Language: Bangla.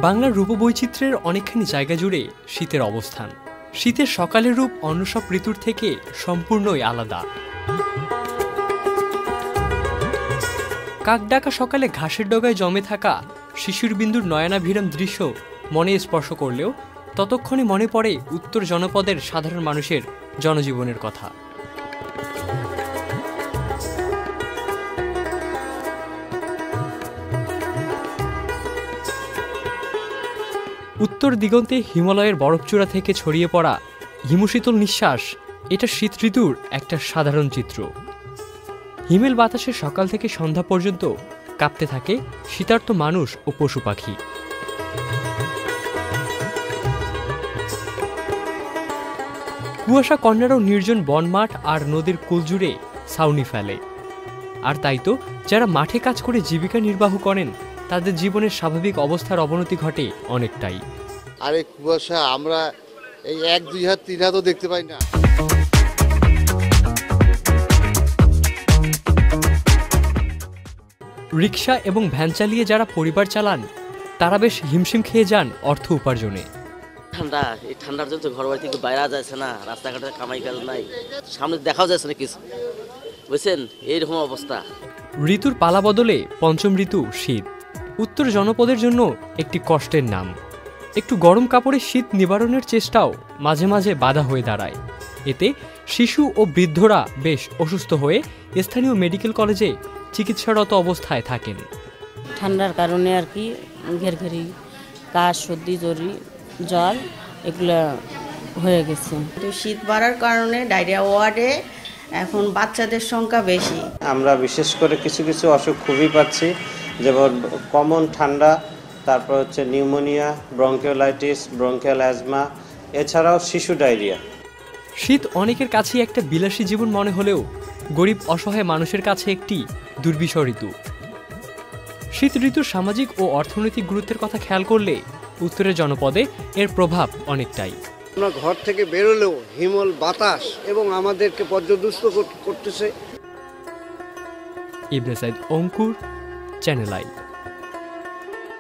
বাংলার রূপবৈচিত্র্যের অনেকখানি জায়গা জুড়ে শীতের অবস্থান। শীতের সকালের রূপ অন্য সব ঋতুর থেকে সম্পূর্ণই আলাদা। কাকডাকা সকালে ঘাসের ডগায় জমে থাকা শিশির বিন্দুর নয়নাভিরাম দৃশ্য মনে স্পর্শ করলেও ততক্ষণে মনে পড়ে উত্তর জনপদের সাধারণ মানুষের জনজীবনের কথা। উত্তর দিগন্তে হিমালয়ের বরফচূড়া থেকে ছড়িয়ে পড়া হিমশীতল নিঃশ্বাস, এটা শীত ঋতুর একটা সাধারণ চিত্র। হিমেল বাতাসে সকাল থেকে সন্ধ্যা পর্যন্ত কাঁপতে থাকে শীতার্ত মানুষ ও পশু পাখি। কুয়াশা কন্যারাও নির্জন বনমাঠ আর নদীর কুল জুড়ে ছাউনি ফেলে। আর তাই তো যারা মাঠে কাজ করে জীবিকা নির্বাহ করেন তাদের জীবনের স্বাভাবিক অবস্থার অবনতি ঘটে অনেকটাই। আর এই কুয়াশা আমরা এই 1-2 হাত 3 হাতও দেখতে পাই না। রিক্সা এবং ভ্যান চালিয়ে যারা পরিবার চালান তারা বেশ হিমশিম খেয়ে যান অর্থ উপার্জনে। ঠান্ডা, এই ঠান্ডার জন্য ঘর বাড়ি থেকে বাইরে যাচ্ছে না, রাস্তাঘাটে কামাই কাজ নাই, সামনে দেখাও যাচ্ছে না কিছু, বুঝছেন? এইরকম অবস্থা। ঋতুর পালা বদলে পঞ্চম ঋতু শীত উত্তর জনপদের জন্য একটি কষ্টের নাম। একটু গরম কাপড়ে শীত নিবারণের চেষ্টাও মাঝে মাঝে বাধা হয়ে দাঁড়ায়। এতে শিশু ও বৃদ্ধরা বেশ অসুস্থ হয়ে স্থানীয় মেডিকেল কলেজে চিকিৎসারত অবস্থায় থাকেন। ঠান্ডার কারণে আর কি ঘেরঘেরি কাশ, সর্দি, জ্বর এগুলো হয়ে গেছে। তো শীত বাড়ার কারণে ডায়রিয়া ওয়ার্ডে এখন বাচ্চাদের সংখ্যা বেশি। আমরা বিশেষ করে কিছু কিছু অসুখ খুবই পাচ্ছি, যেমন কমন ঠান্ডা, তারপর হচ্ছে নিউমোনিয়া, ব্রঙ্কিওলাইটিস, ব্রঙ্কিয়াল অ্যাজমা, এছাড়াও শিশু ডায়রিয়া। শীত অনেকের কাছেই একটা বিলাসী জীবন মনে হলেও গরিব অসহায় মানুষের কাছে একটি দুর্বিষহ ঋতু। শীত ঋতুর সামাজিক ও অর্থনৈতিক গুরুত্বের কথা খেয়াল করলে উত্তরের জনপদে এর প্রভাব অনেকটাই। আমরা ঘর থেকে বেরোলেও হিমল বাতাস এবং আমাদেরকে পর্যদুস্ত করতেছে। ইবনে সাইদ অঙ্কুর, চ্যানেল আই।